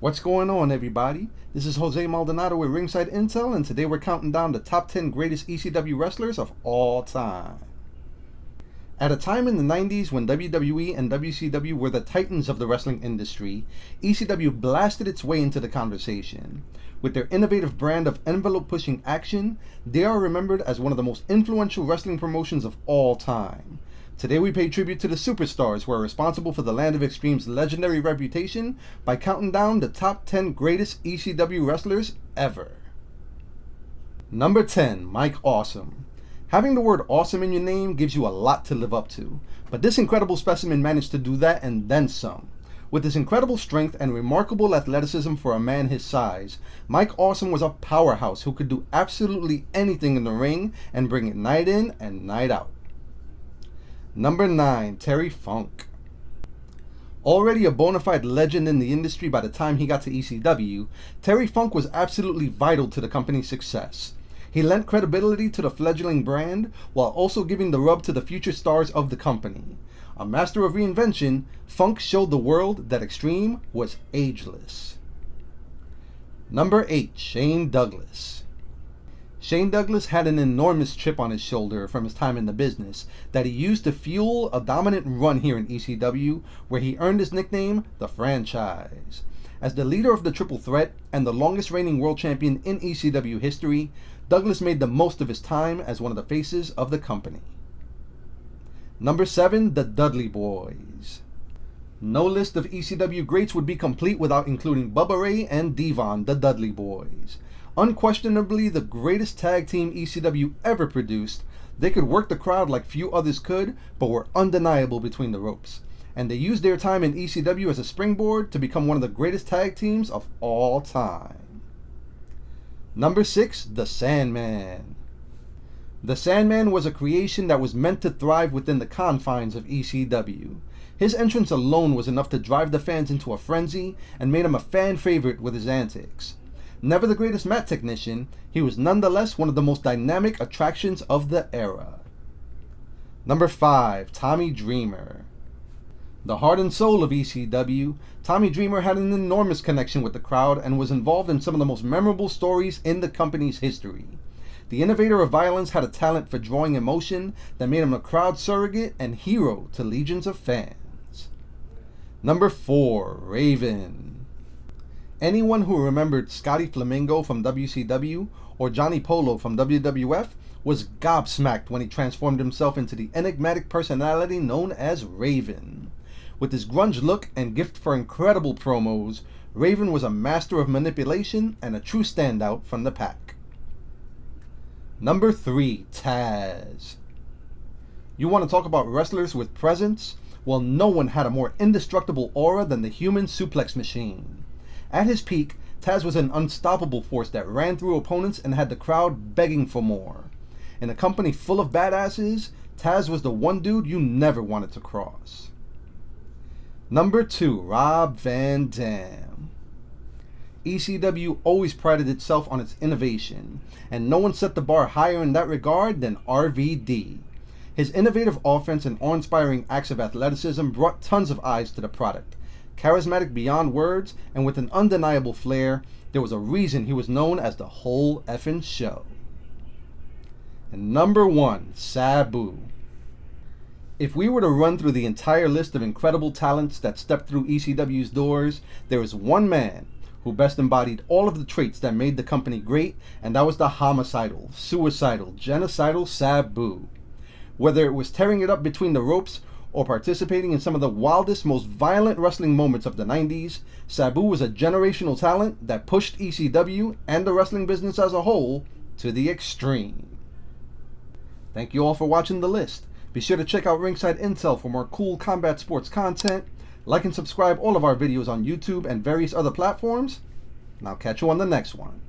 What's going on, everybody? This is Jose Maldonado with Ringside Intel, and today we're counting down the top 10 greatest ECW wrestlers of all time. At a time in the 90s when WWE and WCW were the titans of the wrestling industry, ECW blasted its way into the conversation. With their innovative brand of envelope-pushing action, they are remembered as one of the most influential wrestling promotions of all time. Today we pay tribute to the superstars who are responsible for the Land of Extreme's legendary reputation by counting down the top 10 greatest ECW wrestlers ever. Number 10, Mike Awesome. Having the word awesome in your name gives you a lot to live up to, but this incredible specimen managed to do that and then some. With his incredible strength and remarkable athleticism for a man his size, Mike Awesome was a powerhouse who could do absolutely anything in the ring and bring it night in and night out. Number 9, Terry Funk. Already a bona fide legend in the industry by the time he got to ECW, Terry Funk was absolutely vital to the company's success. He lent credibility to the fledgling brand while also giving the rub to the future stars of the company. A master of reinvention, Funk showed the world that Extreme was ageless. Number 8, Shane Douglas. Shane Douglas had an enormous chip on his shoulder from his time in the business that he used to fuel a dominant run here in ECW, where he earned his nickname, The Franchise. As the leader of the Triple Threat and the longest reigning world champion in ECW history, Douglas made the most of his time as one of the faces of the company. Number 7, the Dudley Boys. No list of ECW greats would be complete without including Bubba Ray and Devon, the Dudley Boys. Unquestionably the greatest tag team ECW ever produced, they could work the crowd like few others could, but were undeniable between the ropes. And they used their time in ECW as a springboard to become one of the greatest tag teams of all time. Number 6, the Sandman. The Sandman was a creation that was meant to thrive within the confines of ECW. His entrance alone was enough to drive the fans into a frenzy and made him a fan favorite with his antics. Never the greatest mat technician, he was nonetheless one of the most dynamic attractions of the era. Number 5, Tommy Dreamer. The heart and soul of ECW, Tommy Dreamer had an enormous connection with the crowd and was involved in some of the most memorable stories in the company's history. The innovator of violence had a talent for drawing emotion that made him a crowd surrogate and hero to legions of fans. Number 4, Raven. Anyone who remembered Scotty Flamingo from WCW or Johnny Polo from WWF was gobsmacked when he transformed himself into the enigmatic personality known as Raven. With his grunge look and gift for incredible promos, Raven was a master of manipulation and a true standout from the pack. Number 3, Taz. You want to talk about wrestlers with presence? Well, no one had a more indestructible aura than the human suplex machine. At his peak, Taz was an unstoppable force that ran through opponents and had the crowd begging for more. In a company full of badasses, Taz was the one dude you never wanted to cross. Number 2, Rob Van Dam. ECW always prided itself on its innovation, and no one set the bar higher in that regard than RVD. His innovative offense and awe-inspiring acts of athleticism brought tons of eyes to the product. Charismatic beyond words, and with an undeniable flair, there was a reason he was known as the whole effing show. And number 1, Sabu. If we were to run through the entire list of incredible talents that stepped through ECW's doors, there is one man who best embodied all of the traits that made the company great, and that was the homicidal, suicidal, genocidal Sabu. Whether it was tearing it up between the ropes or participating in some of the wildest, most violent wrestling moments of the 90s, Sabu was a generational talent that pushed ECW and the wrestling business as a whole to the extreme. Thank you all for watching the list. Be sure to check out Ringside Intel for more cool combat sports content. Like and subscribe all of our videos on YouTube and various other platforms. And I'll catch you on the next one.